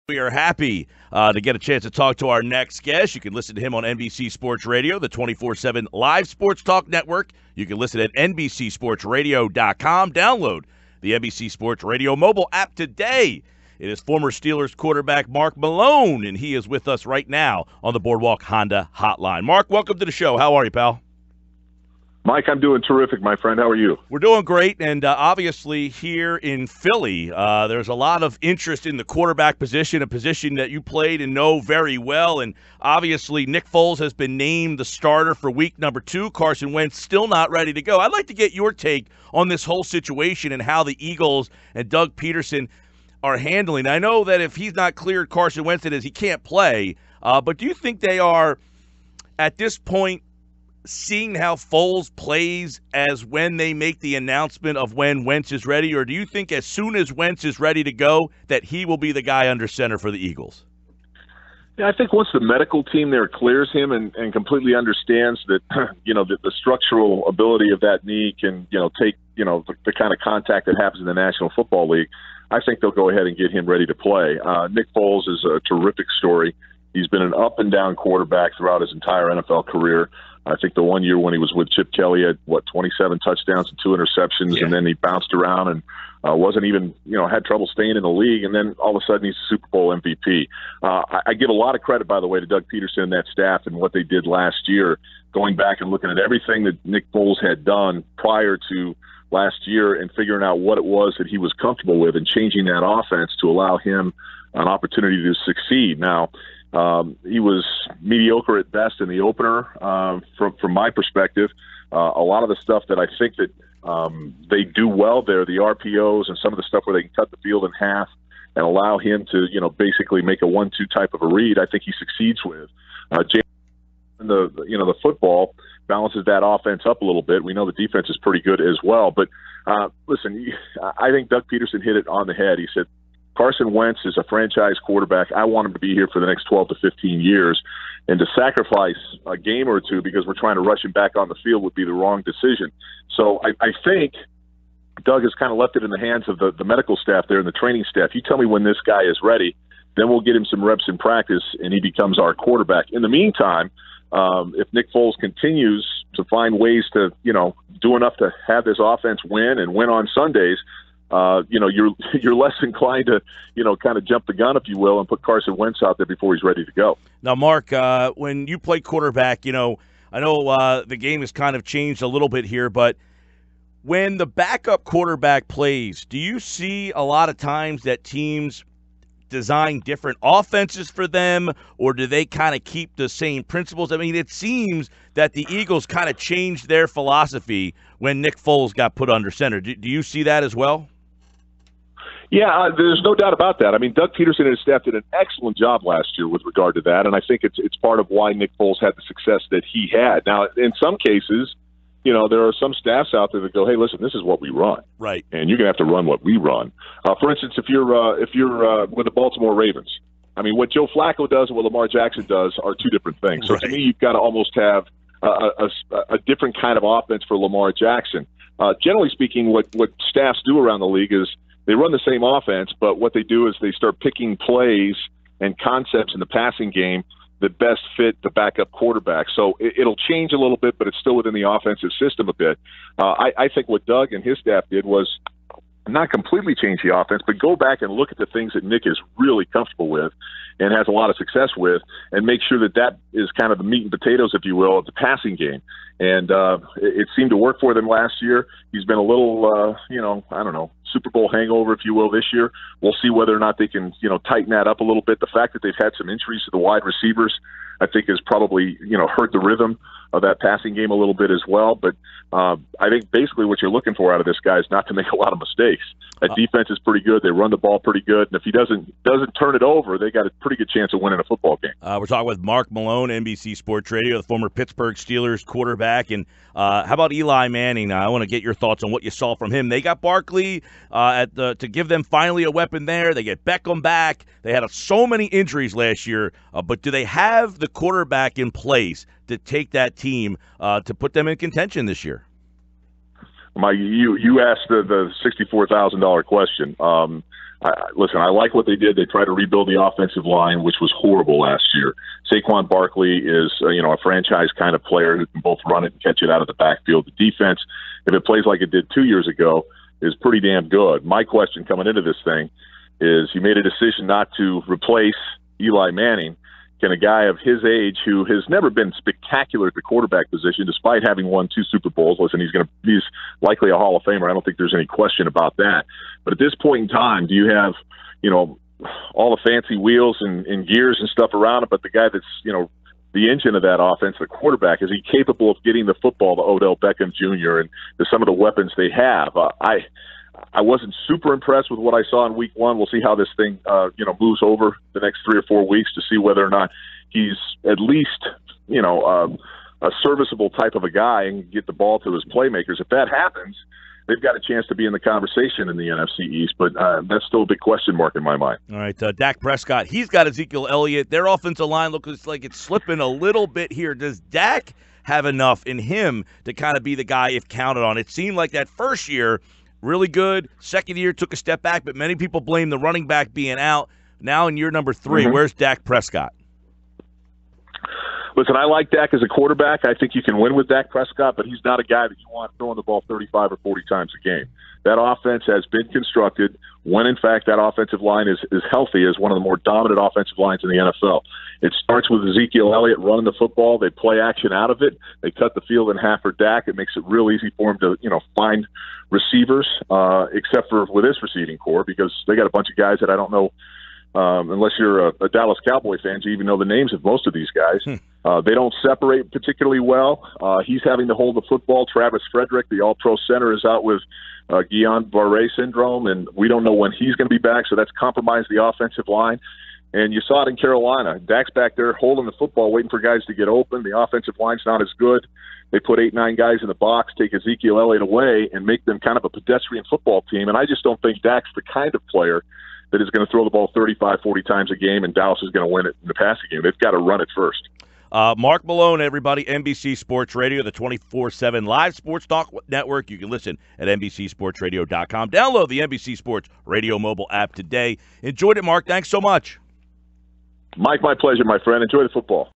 We are happy to get a chance to talk to our next guest. You can listen to him on NBC Sports Radio, the 24/7 live sports talk network. You can listen at NBCSportsRadio.com. Download the NBC Sports Radio mobile app today. It is former Steelers quarterback Mark Malone, and he is with us right now on the Boardwalk Honda Hotline. Mark, welcome to the show. How are you, pal? Mike, I'm doing terrific, my friend. How are you? We're doing great, and obviously here in Philly, there's a lot of interest in the quarterback position, a position that you played and know very well, and obviously Nick Foles has been named the starter for week number 2. Carson Wentz still not ready to go. I'd like to get your take on this whole situation and how the Eagles and Doug Peterson are handling. I know that if he's not cleared, Carson Wentz it is he can't play, but do you think they are, at this point, seeing how Foles plays as when they make the announcement of when Wentz is ready, or do you think as soon as Wentz is ready to go that he will be the guy under center for the Eagles? Yeah, I think once the medical team there clears him and completely understands that, the structural ability of that knee can, take, the kind of contact that happens in the National Football League, I think they'll go ahead and get him ready to play. Nick Foles is a terrific story. He's been an up-and-down quarterback throughout his entire NFL career. I think the one year when he was with Chip Kelly had, 27 touchdowns and 2 interceptions, and then he bounced around and wasn't even, had trouble staying in the league, and then all of a sudden he's a Super Bowl MVP. I give a lot of credit, by the way, to Doug Peterson and that staff and what they did last year, going back and looking at everything that Nick Foles had done prior to last year and figuring out what it was that he was comfortable with and changing that offense to allow him an opportunity to succeed. Now, he was mediocre at best in the opener. From my perspective, a lot of the stuff that I think that they do well there, the RPOs and some of the stuff where they can cut the field in half and allow him to, basically make a 1-2 type of a read, I think he succeeds with. The football balances that offense up a little bit. We know the defense is pretty good as well. But listen, I think Doug Peterson hit it on the head. He said, Carson Wentz is a franchise quarterback. I want him to be here for the next 12 to 15 years. And to sacrifice a game or two because we're trying to rush him back on the field would be the wrong decision. So I think Doug has kind of left it in the hands of the medical staff there and the training staff. You tell me when this guy is ready, then we'll get him some reps in practice, and he becomes our quarterback. In the meantime, if Nick Foles continues to find ways to, do enough to have this offense win and win on Sundays, you're less inclined to, kind of jump the gun, if you will, and put Carson Wentz out there before he's ready to go. Now, Mark, when you play quarterback, I know the game has kind of changed a little bit here, but when the backup quarterback plays, do you see a lot of times that teams design different offenses for them, or do they kind of keep the same principles? I mean, it seems that the Eagles kind of changed their philosophy when Nick Foles got put under center. Do you see that as well? Yeah, there's no doubt about that. I mean, Doug Peterson and his staff did an excellent job last year with regard to that, and I think it's part of why Nick Foles had the success that he had. Now, in some cases, there are some staffs out there that go, hey, listen, this is what we run. Right. And you're going to have to run what we run. For instance, if you're with the Baltimore Ravens, I mean, what Joe Flacco does and what Lamar Jackson does are two different things. So to me, you've got to almost have a different kind of offense for Lamar Jackson. Generally speaking, what staffs do around the league is they run the same offense, but what they do is they start picking plays and concepts in the passing game that best fit the backup quarterback. So it'll change a little bit, but it's still within the offensive system a bit. I think what Doug and his staff did was not completely change the offense, but go back and look at the things that Nick is really comfortable with and has a lot of success with, and make sure that is kind of the meat and potatoes, if you will, of the passing game. And it seemed to work for them last year. He's been a little, Super Bowl hangover, if you will, this year. We'll see whether or not they can, tighten that up a little bit. The fact that they've had some injuries to the wide receivers, I think, has probably, hurt the rhythm of that passing game a little bit as well. But I think basically what you're looking for out of this guy is not to make a lot of mistakes. That defense is pretty good. They run the ball pretty good. And if he doesn't turn it over, they got a pretty good chance of winning a football game. We're talking with Mark Malone, NBC Sports Radio, the former Pittsburgh Steelers quarterback. And how about Eli Manning? I want to get your thoughts on what you saw from him. They got Barkley to give them finally a weapon there. They get Beckham back. They had so many injuries last year. But do they have the quarterback in place to take that team to put them in contention this year? You asked the $64,000 question. Listen, I like what they did. They tried to rebuild the offensive line, which was horrible last year. Saquon Barkley is, a franchise kind of player who can both run it and catch it out of the backfield. The defense, if it plays like it did 2 years ago, is pretty damn good. My question coming into this thing is, you made a decision not to replace Eli Manning. Can a guy of his age, who has never been spectacular at the quarterback position, despite having won 2 Super Bowls, listen, he's likely a Hall of Famer. I don't think there's any question about that. But at this point in time, do you have, all the fancy wheels and gears and stuff around it, but the guy that's, the engine of that offense, the quarterback, is he capable of getting the football to Odell Beckham Jr. and to some of the weapons they have? I wasn't super impressed with what I saw in week 1. We'll see how this thing, moves over the next 3 or 4 weeks to see whether or not he's at least, a serviceable type of a guy and can get the ball to his playmakers. If that happens, they've got a chance to be in the conversation in the NFC East, but that's still a big question mark in my mind. All right, Dak Prescott, he's got Ezekiel Elliott. Their offensive line looks like it's slipping a little bit here. Does Dak have enough in him to kind of be the guy if counted on? It seemed like that first year, really good. Second year took a step back, but many people blame the running back being out. Now in year number 3, Where's Dak Prescott? Listen, I like Dak as a quarterback. I think you can win with Dak Prescott, but he's not a guy that you want throwing the ball 35 or 40 times a game. That offense has been constructed when, in fact, that offensive line is healthy, as one of the more dominant offensive lines in the NFL. It starts with Ezekiel Elliott running the football. They play action out of it. They cut the field in half for Dak. It makes it real easy for him to, find receivers, except for with his receiving core, because they got a bunch of guys that I don't know. Unless you're a Dallas Cowboy fan, you even know the names of most of these guys. They don't separate particularly well. He's having to hold the football. Travis Frederick, the all-pro center, is out with Guillain-Barré syndrome, and we don't know when he's going to be back, so that's compromised the offensive line. And you saw it in Carolina. Dak's back there holding the football, waiting for guys to get open. The offensive line's not as good. They put 8-9 guys in the box, take Ezekiel Elliott away, and make them kind of a pedestrian football team. And I just don't think Dak's the kind of player that is going to throw the ball 35, 40 times a game, and Dallas is going to win it in the passing game. They've got to run it first. Mark Malone, everybody, NBC Sports Radio, the 24/7 live sports talk network. You can listen at NBCSportsRadio.com. Download the NBC Sports Radio mobile app today. Enjoyed it, Mark. Thanks so much. Mike, my pleasure, my friend. Enjoy the football.